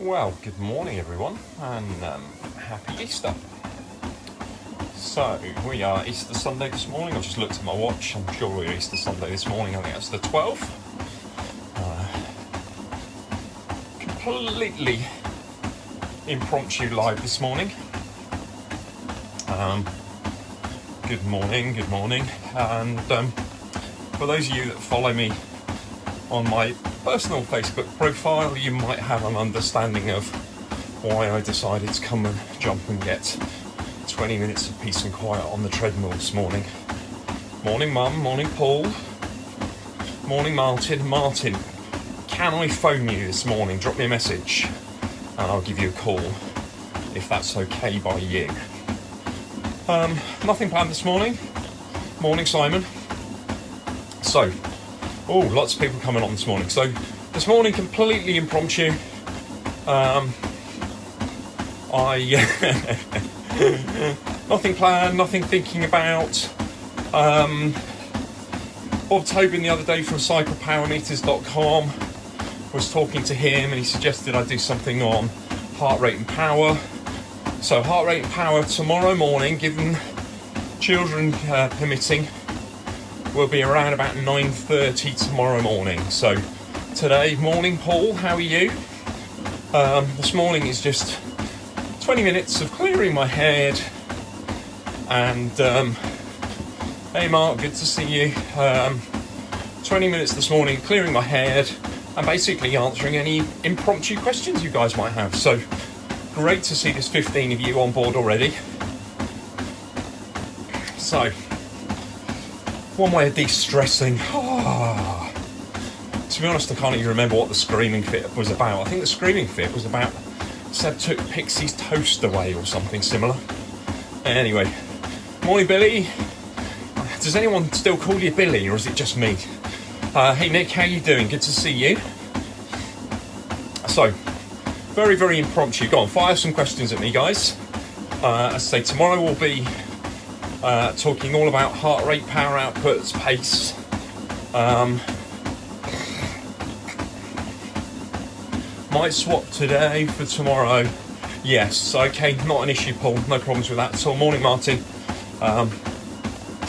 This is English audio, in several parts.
Well, good morning everyone, and happy Easter. So, we are Easter Sunday this morning. I've just looked at my watch. I'm sure we're Easter Sunday this morning. I think that's the 12th. Completely impromptu live this morning. Good morning. And for those of you that follow me on my personal Facebook profile, you might have an understanding of why I decided to come and jump and get 20 minutes of peace and quiet on the treadmill this morning. Morning Mum, morning Paul, morning Martin. Martin, can I phone you this morning? Drop me a message and I'll give you a call if that's okay by you. Nothing planned this morning. Morning Simon. So, lots of people coming on this morning. So, this morning, completely impromptu. Nothing planned, nothing thinking about. Bob Tobin the other day from cyclepowermeters.com was talking to him, and he suggested I do something on heart rate and power. So, heart rate and power tomorrow morning, given children permitting, will be around about 9:30 tomorrow morning. So today, morning Paul, how are you? This morning is just 20 minutes of clearing my head, and hey Mark, good to see you. 20 minutes this morning clearing my head and basically answering any impromptu questions you guys might have. So great to see there's 15 of you on board already. So one way of de-stressing. To be honest, I can't even remember what the screaming fit was about. I think the screaming fit was about Seb took Pixie's toast away or something similar. Anyway, morning Billy. Does anyone still call you Billy, or is it just me? Hey Nick, how you doing? Good to see you. So, very, very impromptu. Go on, fire some questions at me, guys. As I say, tomorrow we'll be talking all about heart rate, power outputs, pace. Might swap today for tomorrow. Yes, okay, not an issue, Paul. No problems with that at all. Morning, Martin.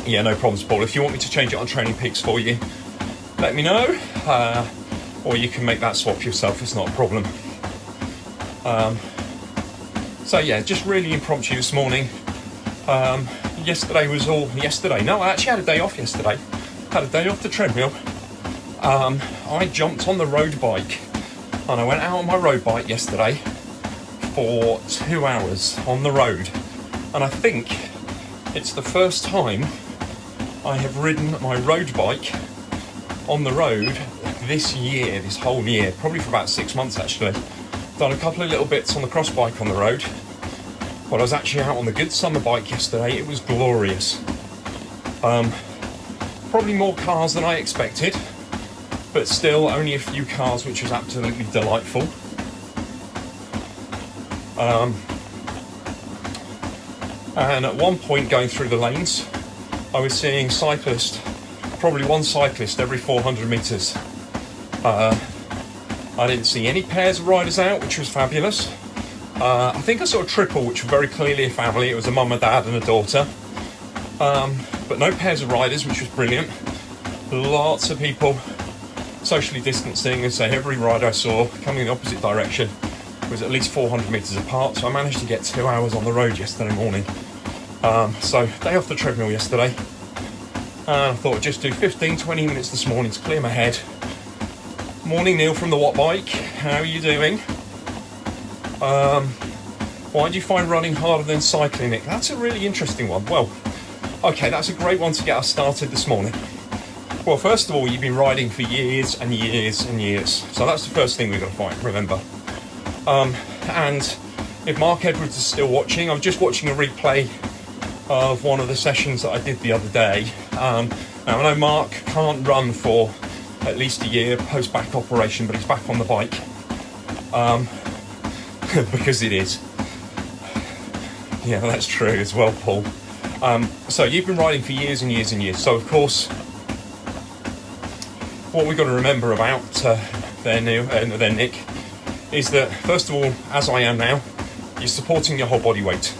Yeah, no problems, Paul. If you want me to change it on Training Peaks for you, let me know. Or you can make that swap yourself. It's not a problem. So yeah, just really impromptu this morning. Yesterday was all yesterday. No, I actually had a day off yesterday. Had a day off the treadmill. I jumped on the road bike and I went out on my road bike yesterday for 2 hours on the road. And I think it's the first time I have ridden my road bike on the road this year, this whole year, probably for about 6 months actually. Done a couple of little bits on the cross bike on the road. But I was actually out on the good summer bike yesterday. It was glorious. Probably more cars than I expected, but still only a few cars, which was absolutely delightful. And at one point going through the lanes, I was seeing probably one cyclist every 400 metres. I didn't see any pairs of riders out, which was fabulous. I think I saw a triple, which was very clearly a family. It was a mum, a dad and a daughter. But no pairs of riders, which was brilliant. Lots of people socially distancing, and so every rider I saw coming in the opposite direction was at least 400 metres apart. So I managed to get 2 hours on the road yesterday morning. So day off the treadmill yesterday. I thought I'd just do 15-20 minutes this morning to clear my head. Morning Neil from the Watt Bike. How are you doing? Why do you find running harder than cycling, Nick? That's a really interesting one. Well, okay, that's a great one to get us started this morning. Well, first of all, you've been riding for years and years and years. So that's the first thing we've got to remember. And if Mark Edwards is still watching, I'm just watching a replay of one of the sessions that I did the other day. Now, I know Mark can't run for at least a year post-back operation, but he's back on the bike. Because it is. Yeah, that's true as well, Paul. So you've been riding for years and years and years. So, of course, what we've got to remember about there, Nick, is that, first of all, as I am now, you're supporting your whole body weight.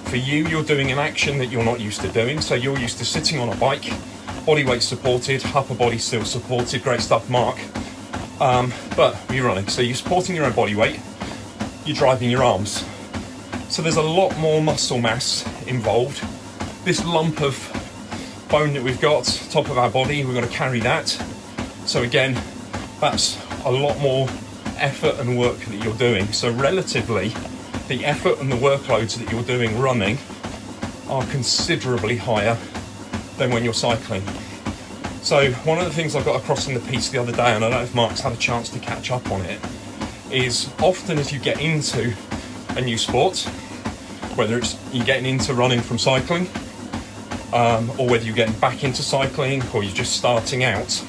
For you, you're doing an action that you're not used to doing. So you're used to sitting on a bike, body weight supported, upper body still supported, great stuff, Mark. But you're running, so you're supporting your own body weight, you're driving your arms. So there's a lot more muscle mass involved. This lump of bone that we've got, top of our body, we're going to carry that. So again, that's a lot more effort and work that you're doing. So relatively, the effort and the workloads that you're doing running are considerably higher than when you're cycling. So one of the things I got across in the piece the other day, and I don't know if Mark's had a chance to catch up on it, is often as you get into a new sport, whether it's you're getting into running from cycling, or whether you're getting back into cycling, or you're just starting out,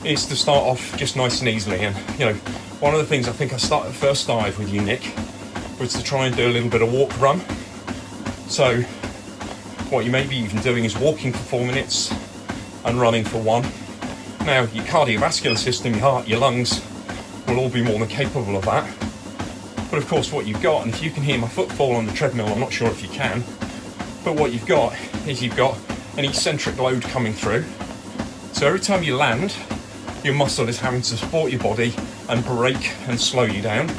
is to start off just nice and easily. And you know, one of the things I think I first started with you, Nick, was to try and do a little bit of walk run. So what you may be even doing is walking for 4 minutes and running for 1. Now your cardiovascular system, your heart, your lungs will all be more than capable of that. But of course what you've got, and if you can hear my footfall on the treadmill, I'm not sure if you can, but what you've got is you've got an eccentric load coming through. So every time you land, your muscle is having to support your body and brake and slow you down.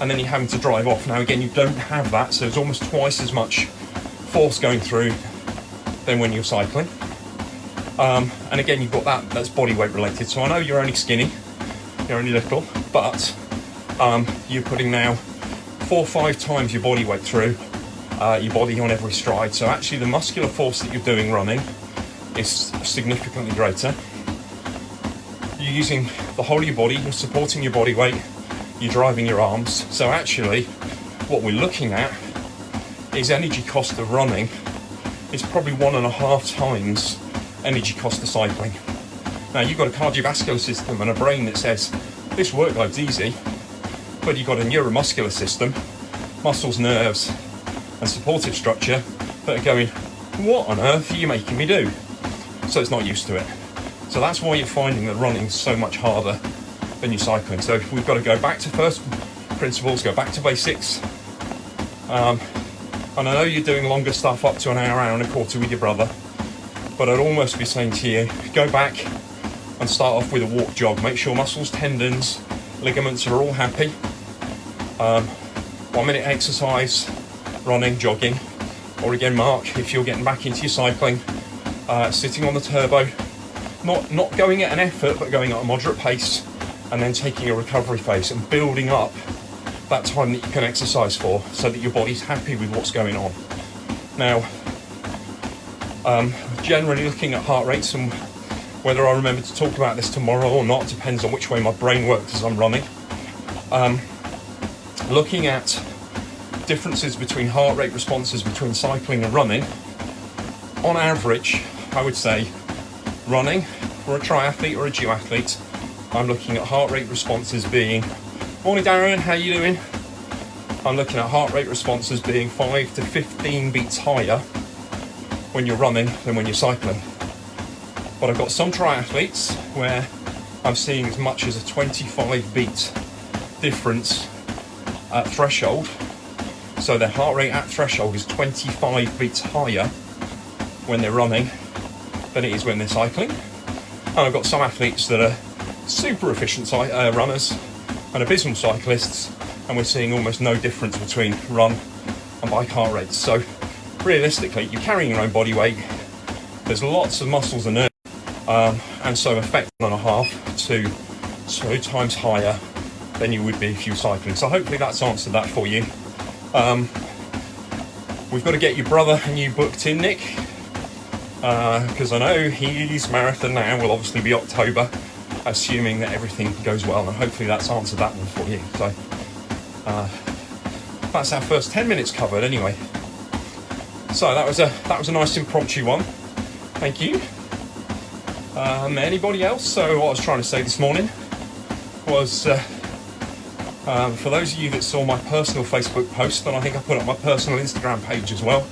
And then you're having to drive off. Now again, you don't have that, so it's almost twice as much force going through than when you're cycling. And again, you've got that's body weight related. So I know you're only skinny, you're only little, but you're putting now 4 or 5 times your body weight through your body on every stride. So actually the muscular force that you're doing running is significantly greater. You're using the whole of your body, you're supporting your body weight, you're driving your arms. So actually what we're looking at is energy cost of running is probably 1.5 times energy cost of cycling. Now you've got a cardiovascular system and a brain that says this workload's easy, but you've got a neuromuscular system, muscles, nerves and supportive structure that are going, what on earth are you making me do? So it's not used to it. So that's why you're finding that running's so much harder than your cycling. So we've got to go back to first principles, go back to basics. And I know you're doing longer stuff up to an hour, hour and a quarter with your brother, but I'd almost be saying to you, go back and start off with a walk jog. Make sure muscles, tendons, ligaments are all happy. 1 minute exercise, running, jogging. Or again, Mark, if you're getting back into your cycling, sitting on the turbo, not going at an effort, but going at a moderate pace, and then taking a recovery phase and building up that time that you can exercise for so that your body's happy with what's going on. Now, generally looking at heart rates, and whether I remember to talk about this tomorrow or not depends on which way my brain works as I'm running. Looking at differences between heart rate responses between cycling and running, on average, I would say running for a triathlete or a duathlete, I'm looking at heart rate responses being, morning Darren, how you doing? I'm looking at heart rate responses being 5 to 15 beats higher when you're running than when you're cycling. But I've got some triathletes where I'm seeing as much as a 25 beat difference at threshold. So their heart rate at threshold is 25 beats higher when they're running than it is when they're cycling. And I've got some athletes that are super efficient runners and abysmal cyclists, and we're seeing almost no difference between run and bike heart rates. So realistically, you're carrying your own body weight, there's lots of muscles and nerves, and so effect 1.5 to 2 times higher than you would be if you were cycling. So hopefully that's answered that for you. We've got to get your brother and you booked in, Nick, because I know his marathon now will obviously be October, assuming that everything goes well, and hopefully that's answered that one for you. So that's our first 10 minutes covered anyway. So that was a nice impromptu one. Thank you. Anybody else? So what I was trying to say this morning was, for those of you that saw my personal Facebook post, and I think I put up my personal Instagram page as well,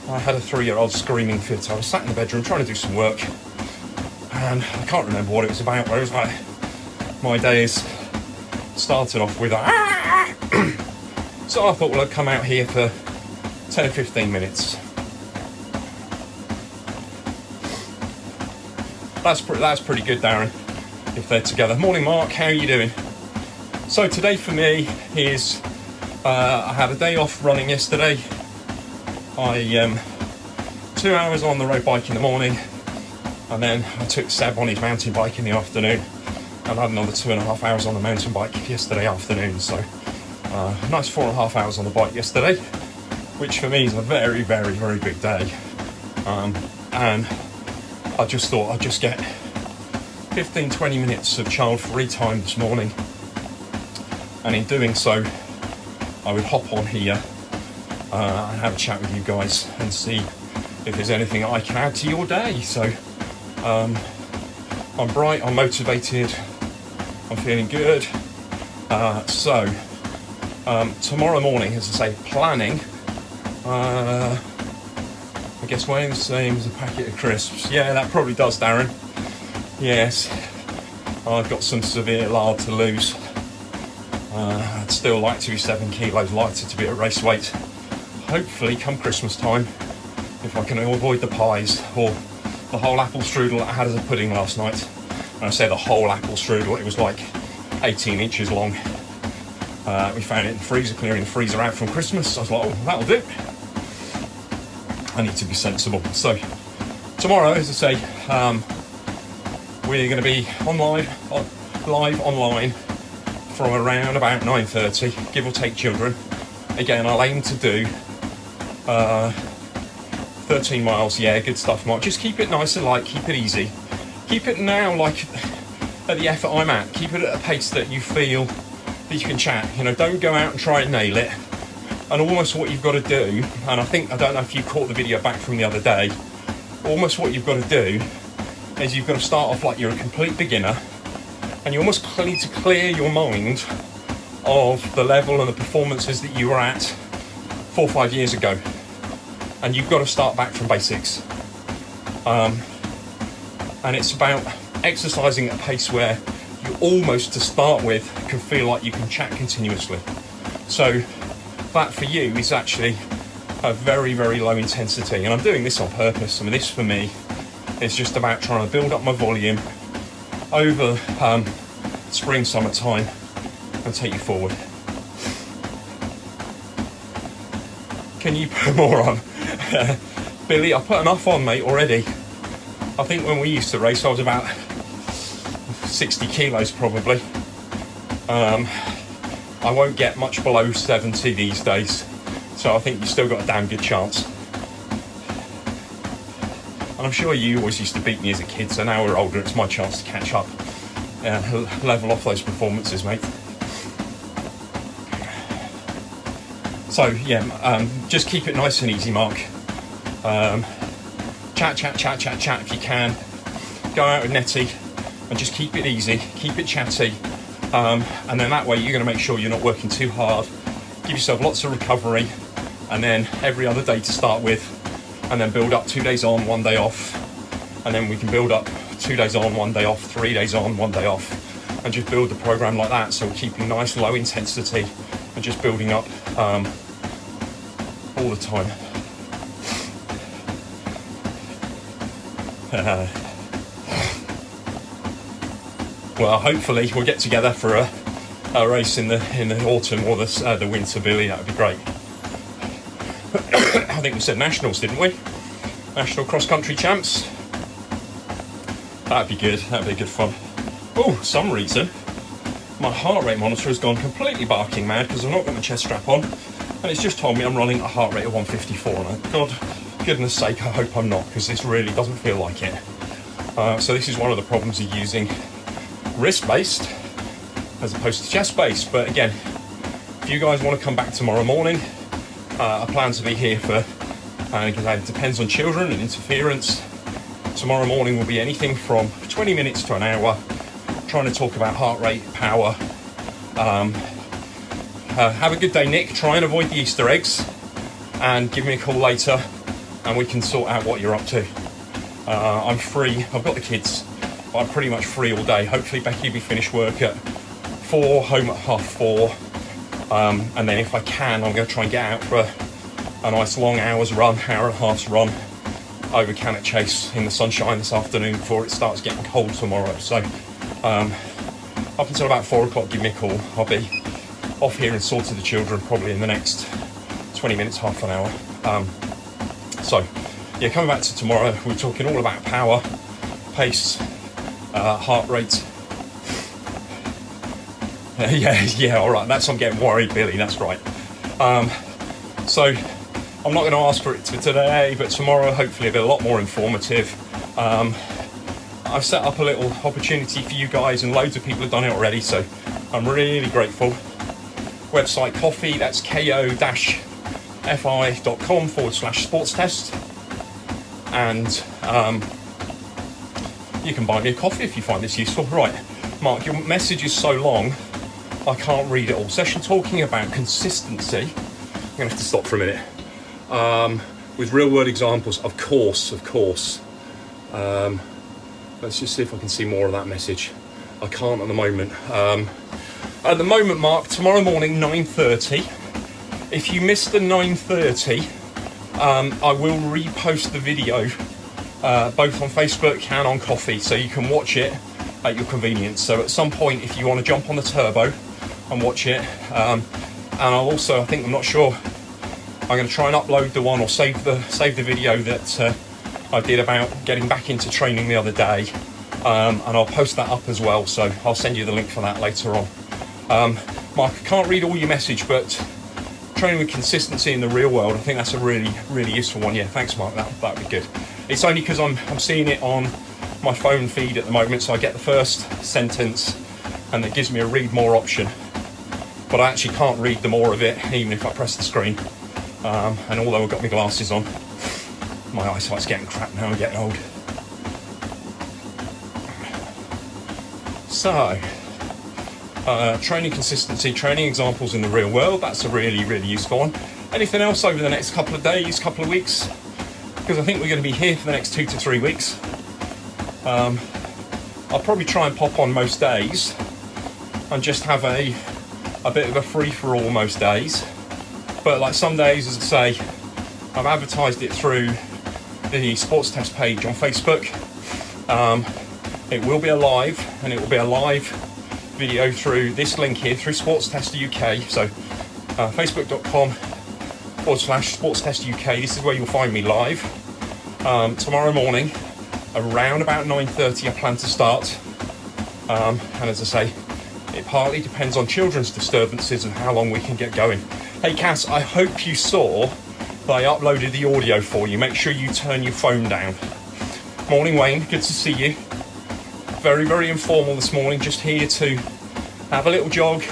I had a 3-year-old screaming fit. I was sat in the bedroom trying to do some work, and I can't remember what it was about, where it was like, my day is started off with a so I thought, well, I'd come out here for 10 or 15 minutes. That's pretty good, Darren, if they're together. Morning, Mark, how are you doing? So today for me is, I had a day off running yesterday. I 2 hours on the road bike in the morning, and then I took Seb on his mountain bike in the afternoon, and I had another 2.5 hours on the mountain bike yesterday afternoon. So nice 4.5 hours on the bike yesterday, which for me is a very, very, very big day. And I just thought I'd just get 15-20 minutes of child-free time this morning, and in doing so I would hop on here and have a chat with you guys and see if there's anything I can add to your day. So I'm bright, I'm motivated, I'm feeling good. So tomorrow morning, as I say, planning, I guess weighing the same as a packet of crisps. Yeah, that probably does, Darren. Yes, I've got some severe lard to lose. I'd still like to be 7 kilos lighter to be at race weight. Hopefully come Christmas time, if I can avoid the pies or the whole apple strudel that I had as a pudding last night. When I say the whole apple strudel, it was like 18 inches long. We found it in the freezer, clearing the freezer out from Christmas. I was like, oh, that'll do. I need to be sensible. So tomorrow, as I say, we're going to be live online from around about 9:30, give or take children. Again, I'll aim to do 13 miles. Yeah, good stuff, Mark. Just keep it nice and light, keep it easy. Keep it now like at the effort I'm at. Keep it at a pace that you feel that you can chat. You know, don't go out and try and nail it. And almost what you've got to do, and I don't know if you caught the video back from the other day, almost what you've got to do is you've got to start off like you're a complete beginner, and you almost need to clear your mind of the level and the performances that you were at 4 or 5 years ago, and you've got to start back from basics. And it's about exercising at a pace where you almost, to start with, can feel like you can chat continuously. So that for you is actually a very, very low intensity, and I'm doing this on purpose. I mean, this for me is just about trying to build up my volume over spring, summertime, and take you forward. Can you put more on? Billy, I put enough on, mate, already. I think when we used to race, I was about 60 kilos probably. I won't get much below 70 these days, so I think you've still got a damn good chance. And I'm sure you always used to beat me as a kid, so now we're older, it's my chance to catch up, level off those performances, mate. So yeah, just keep it nice and easy, Mark. Chat if you can. Go out with Nettie and just keep it easy, keep it chatty. And then that way you're going to make sure you're not working too hard. Give yourself lots of recovery, and then every other day to start with, and then build up 2 days on, 1 day off, and then we can build up 2 days on, 1 day off, 3 days on, 1 day off, and just build the program like that. So we're keeping nice low intensity and just building up all the time. Well, hopefully we'll get together for a race in the autumn or the winter, Billy. That would be great. I think we said nationals, didn't we? National cross-country champs. That'd be good. That'd be good fun. Oh, some reason my heart rate monitor has gone completely barking mad because I've not got my chest strap on, and it's just told me I'm running at a heart rate of 154. And goodness sake, I hope I'm not, because this really doesn't feel like it. So this is one of the problems of using wrist-based as opposed to chest-based. But again, if you guys want to come back tomorrow morning, I plan to be here for, because it depends on children and interference. Tomorrow morning will be anything from 20 minutes to an hour, trying to talk about heart rate, power. Have a good day, Nick. Try and avoid the Easter eggs, and give me a call later and we can sort out what you're up to. I'm free. I've got the kids, but I'm pretty much free all day. Hopefully Becky will be finished work at 4, home at 4:30. And then if I can, I'm going to try and get out for a nice long hour and a half run over Cannock Chase in the sunshine this afternoon before it starts getting cold tomorrow. So up until about 4 o'clock, give me a call. I'll be off here and sorted the children probably in the next 20 minutes, half an hour. So yeah, coming back to tomorrow, we're talking all about power, pace, heart rate. Yeah, all right, I'm getting worried, Billy, that's right. So I'm not going to ask for it today, but tomorrow hopefully it'll be a lot more informative. I've set up a little opportunity for you guys, and loads of people have done it already, so I'm really grateful. Website Coffee, that's ko-fi.com/sports test, and you can buy me a coffee if you find this useful. Right, Mark, your message is so long I can't read it all. Session talking about consistency. I'm going to have to stop for a minute. With real world examples, of course. Let's just see if I can see more of that message. I can't at the moment. At the moment, Mark, tomorrow morning, 9:30. If you missed the 9:30, I will repost the video both on Facebook and on Coffee, so you can watch it at your convenience. So at some point, if you want to jump on the turbo and watch it, and I'll also, I'm not sure, I'm going to try and upload the one or save the video that I did about getting back into training the other day, and I'll post that up as well, so I'll send you the link for that later on. Mark, I can't read all your message, but training with consistency in the real world, I think that's a really, really useful one. Yeah, thanks, Mark, that'd be good. It's only because I'm seeing it on my phone feed at the moment, so I get the first sentence and it gives me a read more option, but I actually can't read the more of it even if I press the screen. And although I've got my glasses on, my eyesight's getting crap now, I'm getting old. So, training consistency, training examples in the real world, that's a really, really useful one. Anything else over the next couple of days, couple of weeks? Because I think we're going to be here for the next 2 to 3 weeks. I'll probably try and pop on most days and just have a bit of a free-for-all most days. But like some days, as I say, I've advertised it through the sports test page on Facebook. It will be alive, and it will be a live video through this link here, through Sports Test UK. So facebook.com/Sports Test UK. This is where you'll find me live. Tomorrow morning, around about 9:30, I plan to start. And as I say, it partly depends on children's disturbances and how long we can get going. Hey Cass, I hope you saw that I uploaded the audio for you. Make sure you turn your phone down. Morning Wayne, good to see you. Very, very informal this morning, just here to have a little jog,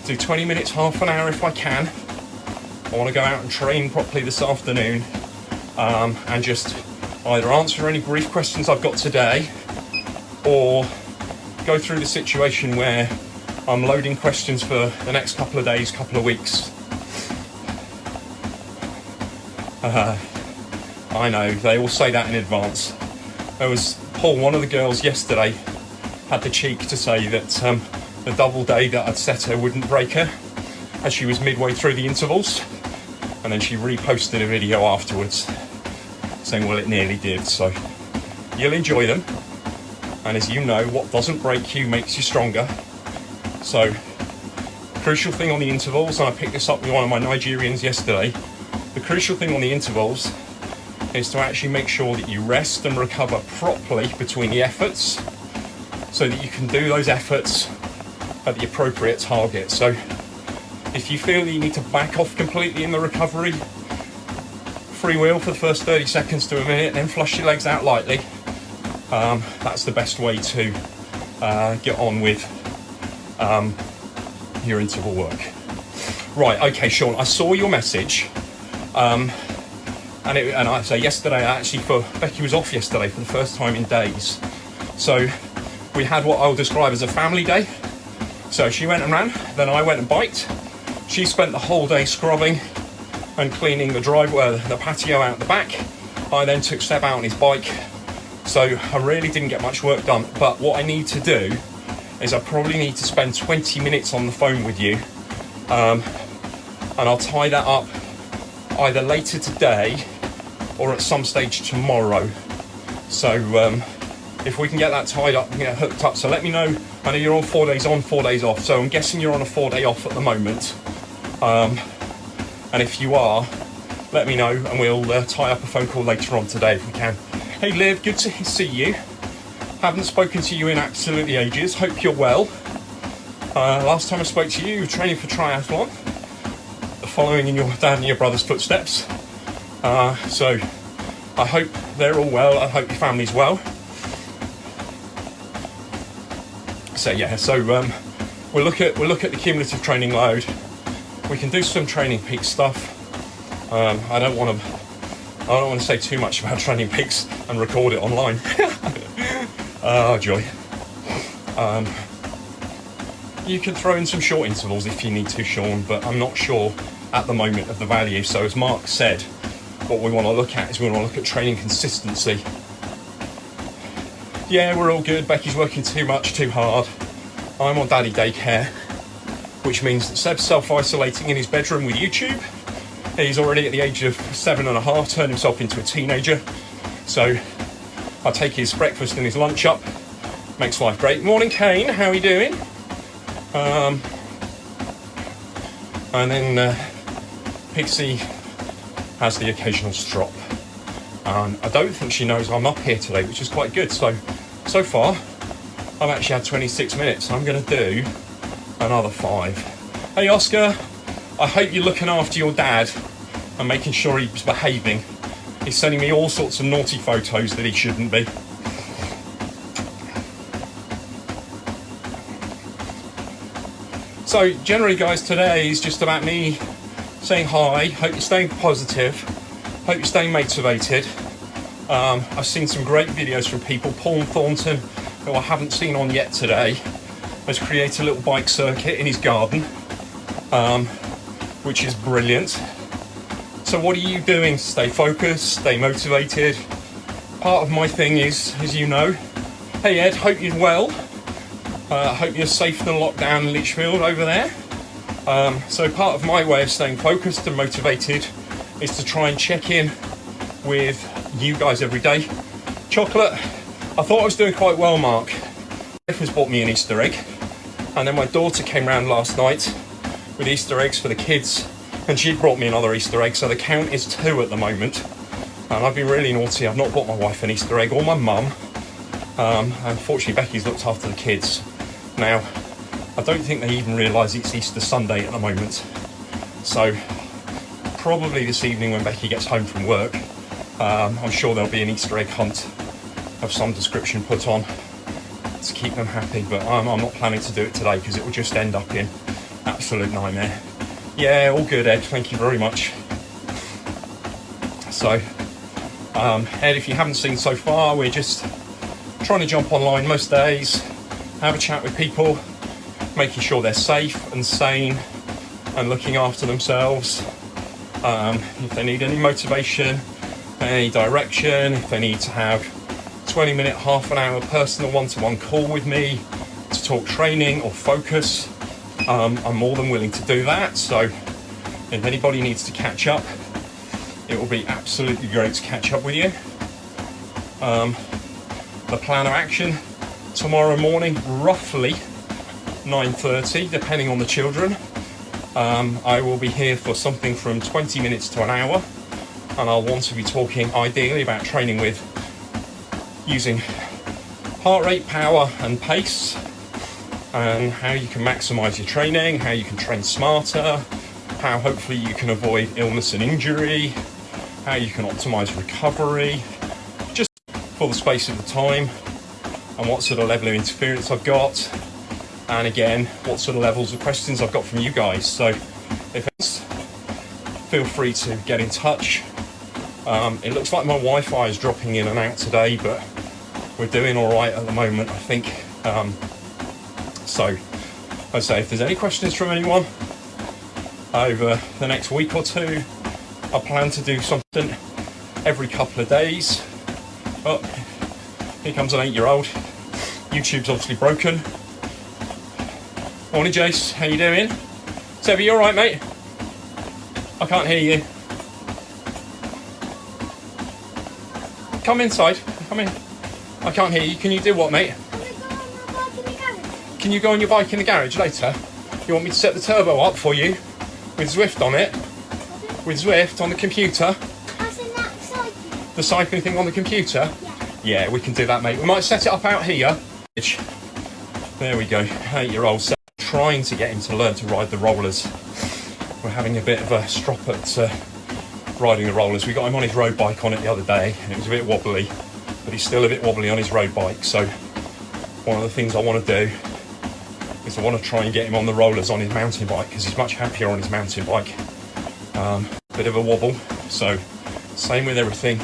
do 20 minutes, half an hour if I can. I want to go out and train properly this afternoon, and just either answer any brief questions I've got today or go through the situation where I'm loading questions for the next couple of days, couple of weeks. I know, they all say that in advance. There was Paul, one of the girls yesterday, had the cheek to say that the double day that I'd set her wouldn't break her, as she was midway through the intervals, and then she reposted a video afterwards saying, well, it nearly did. So you'll enjoy them, and as you know, what doesn't break you makes you stronger. So crucial thing on the intervals, and I picked this up with one of my Nigerians yesterday, the crucial thing on the intervals is to actually make sure that you rest and recover properly between the efforts, so that you can do those efforts at the appropriate target. So if you feel that you need to back off completely in the recovery, freewheel for the first 30 seconds to a minute, then flush your legs out lightly. That's the best way to get on with your interval work. Right, okay, Sean, I saw your message. And I say yesterday, Becky was off yesterday for the first time in days. So we had what I'll describe as a family day. So she went and ran, then I went and biked. She spent the whole day scrubbing and cleaning the driveway, the patio out the back. I then took Seb out on his bike. So I really didn't get much work done. But what I need to do is I probably need to spend 20 minutes on the phone with you, and I'll tie that up either later today or at some stage tomorrow. So if we can get that tied up and get hooked up, so let me know. I know you're on 4 days on, 4 days off, so I'm guessing you're on a 4-day off at the moment. And if you are, let me know and we'll tie up a phone call later on today if we can. Hey Liv, good to see you. Haven't spoken to you in absolutely ages. Hope you're well. Last time I spoke to you, you were training for triathlon, following in your dad and your brother's footsteps. So I hope they're all well. I hope your family's well. So yeah, so we'll look at the cumulative training load. We can do some training peak stuff. I don't want to say too much about training peaks and record it online. Oh joy. You can throw in some short intervals if you need to, Sean, but I'm not sure at the moment of the value. So as Mark said, what we want to look at is we want to look at training consistency. Yeah, we're all good. Becky's working too much, too hard. I'm on daddy daycare, which means that Seb's self-isolating in his bedroom with YouTube. He's already at the age of 7.5, turned himself into a teenager. So I take his breakfast and his lunch up. Makes life great. Morning, Kane. How are you doing? And then Pixie has the occasional strop. I don't think she knows I'm up here today, which is quite good. So far, I've actually had 26 minutes. I'm going to do another 5. Hey, Oscar. I hope you're looking after your dad and making sure he's behaving. He's sending me all sorts of naughty photos that he shouldn't be. So generally, guys, today is just about me saying hi. Hope you're staying positive. Hope you're staying motivated. I've seen some great videos from people. Paul Thornton, who I haven't seen on yet today, has created a little bike circuit in his garden, which is brilliant. So what are you doing to stay focused, stay motivated? Part of my thing is, as you know, hey Ed, hope you're well. Hope you're safe and locked down in Lichfield over there. So part of my way of staying focused and motivated is to try and check in with you guys every day. Chocolate, I thought I was doing quite well, Mark. My wife has bought me an Easter egg, and then my daughter came round last night with Easter eggs for the kids, and she brought me another Easter egg, so the count is 2 at the moment. And I've been really naughty. I've not bought my wife an Easter egg or my mum. Unfortunately, Becky's looked after the kids. Now, I don't think they even realise it's Easter Sunday at the moment. So probably this evening when Becky gets home from work, I'm sure there'll be an Easter egg hunt of some description put on to keep them happy, but I'm not planning to do it today because it will just end up in absolute nightmare. Yeah, all good, Ed, thank you very much. So Ed, if you haven't seen so far, we're just trying to jump online most days, have a chat with people, making sure they're safe and sane and looking after themselves. If they need any motivation, any direction, if they need to have 20-minute, half an hour personal one-to-one call with me to talk training or focus, I'm more than willing to do that. So if anybody needs to catch up, it will be absolutely great to catch up with you. The plan of action tomorrow morning, roughly 9:30, depending on the children. I will be here for something from 20 minutes to an hour, and I'll want to be talking ideally about training with using heart rate, power and pace, and how you can maximize your training, how you can train smarter, how hopefully you can avoid illness and injury, how you can optimize recovery, just for the space of the time, and what sort of level of interference I've got, and again, what sort of levels of questions I've got from you guys. So if it's, feel free to get in touch. It looks like my Wi-Fi is dropping in and out today, but we're doing all right at the moment, I think. So I say, if there's any questions from anyone over the next week or two, I plan to do something every couple of days. Oh, here comes an 8-year-old. YouTube's obviously broken. Morning, Jace. How you doing? Sebby, you all right, mate? I can't hear you. Come inside. Come in. I can't hear you. Can you do what, mate? Can you go on your bike in the garage later? You want me to set the turbo up for you with Zwift on it? With Zwift on the computer? The cycling thing on the computer? Yeah, we can do that, mate. We might set it up out here. There we go. 8-year-old Seb trying to get him to learn to ride the rollers. We're having a bit of a strop at riding the rollers. We got him on his road bike on it the other day, and it was a bit wobbly, but he's still a bit wobbly on his road bike. So one of the things I want to do is I want to try and get him on the rollers on his mountain bike, because he's much happier on his mountain bike. Bit of a wobble, so same with everything.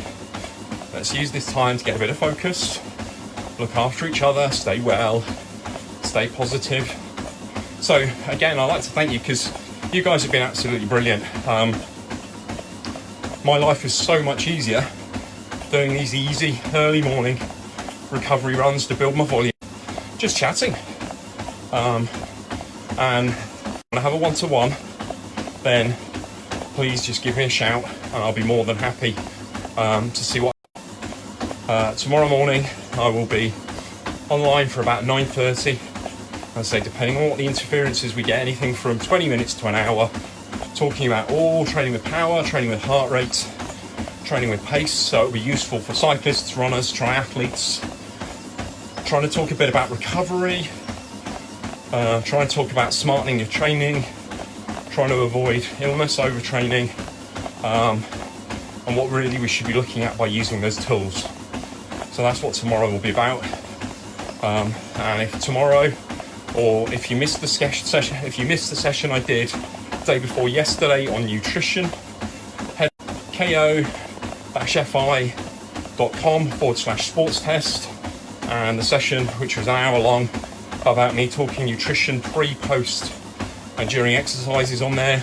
Let's use this time to get a bit of focus, look after each other, stay well, stay positive. So again, I'd like to thank you, because you guys have been absolutely brilliant. My life is so much easier doing these easy early morning recovery runs to build my volume, just chatting. And when I have a one-to-one, then please just give me a shout, and I'll be more than happy to see what. Tomorrow morning I will be online for about 9:30. I say, depending on what the interferences, we get anything from 20 minutes to an hour, talking about all training with power, training with heart rate, training with pace. So it'll be useful for cyclists, runners, triathletes. Trying to talk a bit about recovery, try and talk about smartening your training, trying to avoid illness, overtraining, and what really we should be looking at by using those tools. So that's what tomorrow will be about. And if tomorrow, or if you missed the session I did the day before yesterday on nutrition, head ko-fi.com/sports test, and the session, which was an hour long, about me talking nutrition pre, post and during exercises on there.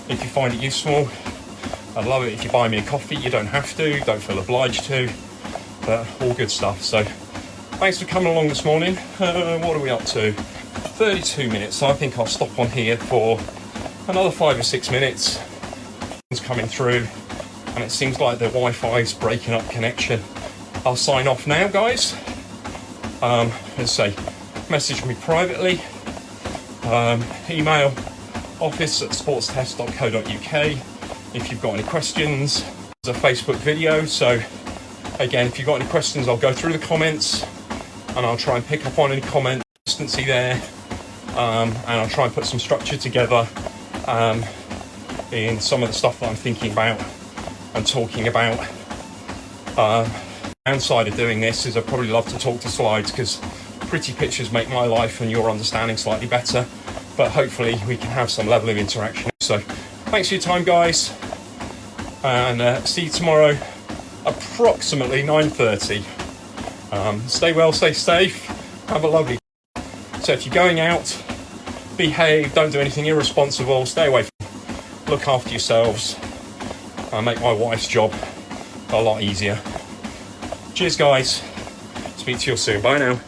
If you find it useful, I'd love it if you buy me a coffee. You don't have to, don't feel obliged to, but all good stuff. So thanks for coming along this morning. What are we up to? 32 minutes. So I think I'll stop on here for another 5 or 6 minutes. It's coming through, and it seems like the Wi-Fi's breaking up connection. I'll sign off now, guys. As I say, message me privately. Email office@sportstest.co.uk if you've got any questions. There's a Facebook video, so again, if you've got any questions, I'll go through the comments and I'll try and pick up on any comment consistency there, and I'll try and put some structure together in some of the stuff that I'm thinking about and talking about. Downside of doing this is I probably love to talk to slides, because pretty pictures make my life and your understanding slightly better, but hopefully we can have some level of interaction. So thanks for your time, guys, and see you tomorrow approximately 9:30. Stay well, stay safe, have a lovely day. So if you're going out, behave, don't do anything irresponsible, stay away from, look after yourselves, make my wife's job a lot easier. Cheers, guys. Speak to you soon. Bye now.